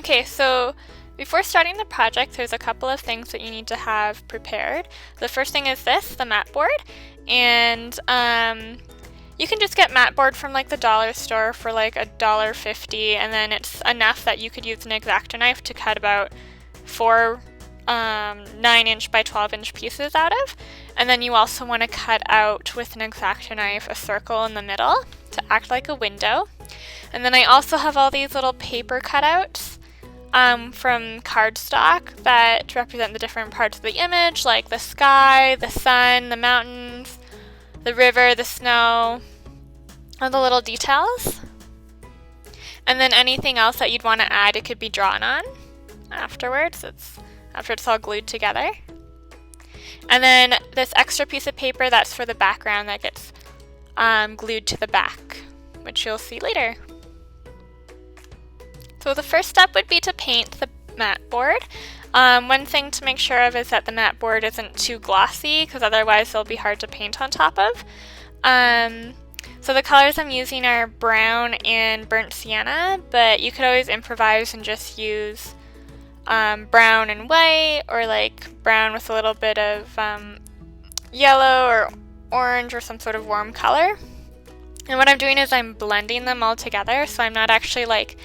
Okay, so before starting the project, there's a couple of things that you need to have prepared. The first thing is this, the mat board, and you can just get mat board from like the dollar store for like $1.50, and then it's enough that you could use an X-Acto knife to cut about 4 9-inch by 12-inch pieces out of. And then you also want to cut out with an X-Acto knife a circle in the middle to act like a window. And then I also have all these little paper cutouts from cardstock that represent the different parts of the image, like the sky, the sun, the mountains, the river, the snow, all the little details. And then anything else that you'd want to add, it could be drawn on afterwards, after it's all glued together. And then this extra piece of paper, that's for the background that gets glued to the back, which you'll see later. So the first step would be to paint the mat board. One thing to make sure of is that the mat board isn't too glossy, because otherwise it'll be hard to paint on top of. So the colors I'm using are brown and burnt sienna, but you could always improvise and just use brown and white, or like brown with a little bit of yellow or orange or some sort of warm color. And what I'm doing is I'm blending them all together, so I'm not actually like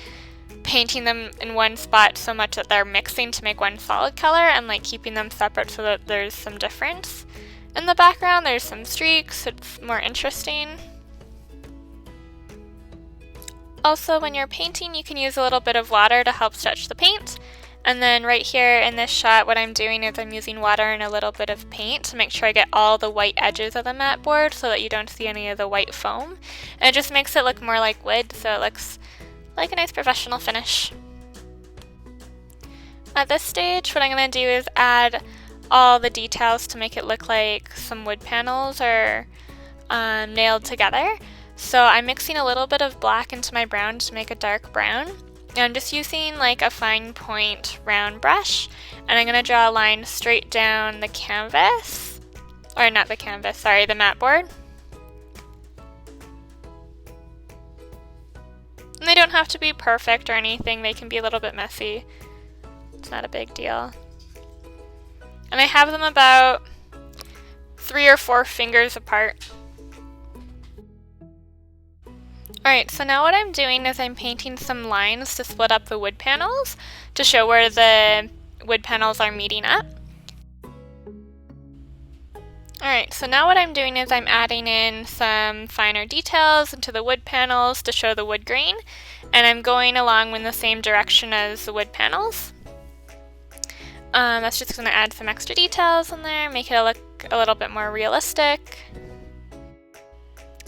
painting them in one spot so much that they're mixing to make one solid color. I'm like keeping them separate so that there's some difference in the background. There's some streaks, it's more interesting. Also, when you're painting, you can use a little bit of water to help stretch the paint. And then right here in this shot, what I'm doing is I'm using water and a little bit of paint to make sure I get all the white edges of the mat board so that you don't see any of the white foam. And it just makes it look more like wood, so it looks like a nice professional finish. At this stage, what I'm going to do is add all the details to make it look like some wood panels are nailed together. So I'm mixing a little bit of black into my brown to make a dark brown. And I'm just using like a fine point round brush, and I'm going to draw a line straight down the canvas, or not the canvas, sorry, the mat board. And they don't have to be perfect or anything, they can be a little bit messy. It's not a big deal. And I have them about 3 or 4 fingers apart. Alright, so now what I'm doing is I'm painting some lines to split up the wood panels to show where the wood panels are meeting up. Alright, so now what I'm doing is I'm adding in some finer details into the wood panels to show the wood grain, and I'm going along in the same direction as the wood panels. That's just going to add some extra details in there, make it look a little bit more realistic.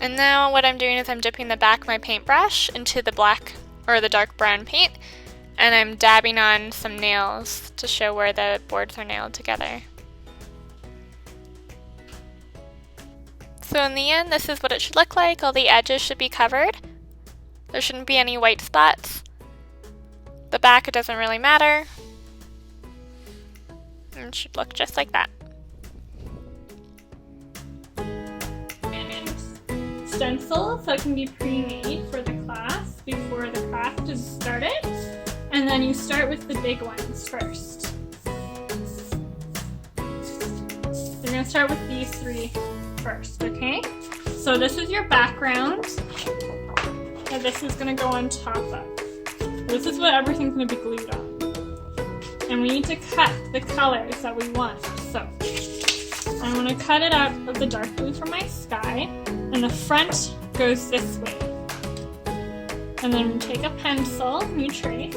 And now what I'm doing is I'm dipping the back of my paintbrush into the black or the dark brown paint, and I'm dabbing on some nails to show where the boards are nailed together. So in the end, this is what it should look like. All the edges should be covered. There shouldn't be any white spots. The back, it doesn't really matter. And it should look just like that. Stencils that can be pre-made for the class before the craft is started, and then you start with the big ones first. You're going to start with these 3 first, okay? So this is your background, and this is going to go on top of. This is what everything's going to be glued on. And we need to cut the colors that we want. So I want to cut it out of the dark blue from my sky, and the front goes this way. And then you take a pencil and you trace.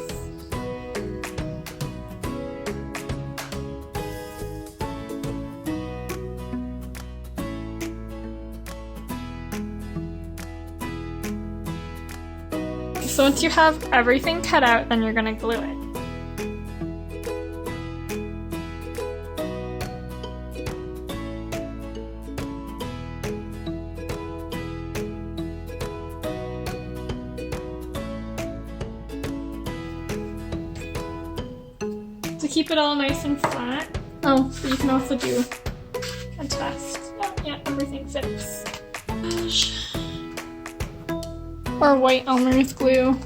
So once you have everything cut out, then you're going to glue it. To keep it all nice and flat. Oh, but you can also do a test. Oh, yeah, everything fits. Or white Elmer's glue.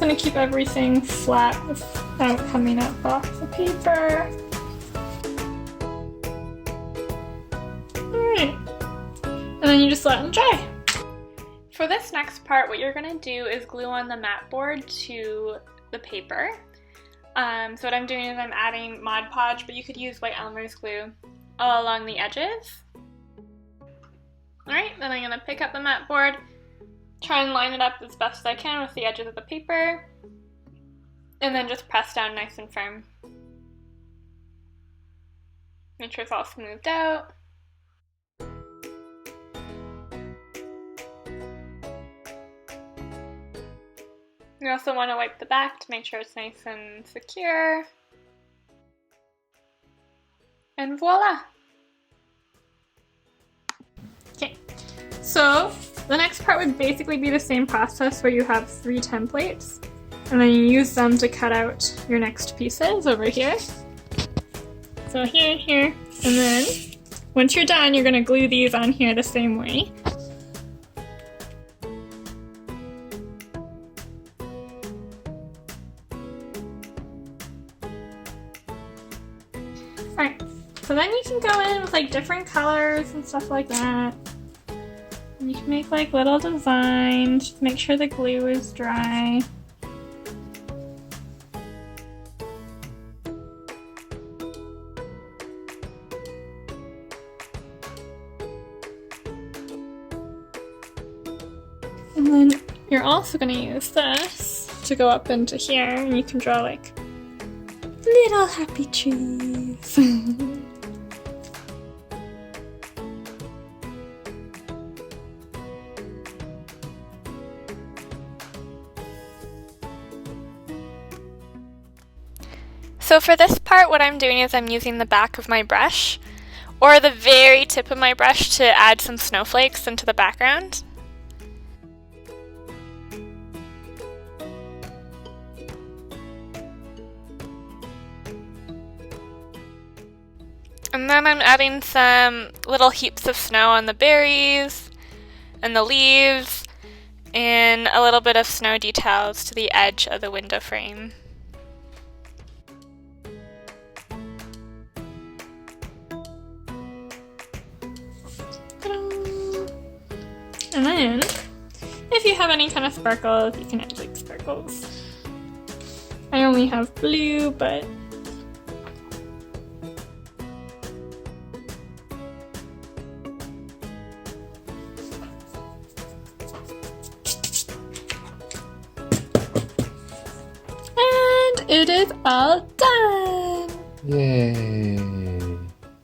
gonna keep everything flat without coming up off the paper. Alright. And then you just let them dry. For this next part, what you're gonna do is glue on the mat board to the paper. So what I'm doing is I'm adding Mod Podge, but you could use White Elmer's glue all along the edges. Alright, then I'm gonna pick up the mat board, try and line it up as best as I can with the edges of the paper, and then just press down nice and firm. Make sure it's all smoothed out. You also want to wipe the back to make sure it's nice and secure. And voila! Okay, so the next part would basically be the same process where you have 3 templates and then you use them to cut out your next pieces over here. So here, here, and then once you're done, you're going to glue these on here the same way. Alright, so then you can go in with like different colors and stuff like that. And you can make like little designs, just make sure the glue is dry. And then you're also going to use this to go up into here, and you can draw like little happy trees. So for this part, what I'm doing is I'm using the back of my brush, or the very tip of my brush, to add some snowflakes into the background. And then I'm adding some little heaps of snow on the berries and the leaves, and a little bit of snow details to the edge of the window frame. And then, if you have any kind of sparkles, you can add like sparkles. I only have blue, but and it is all done! Yay!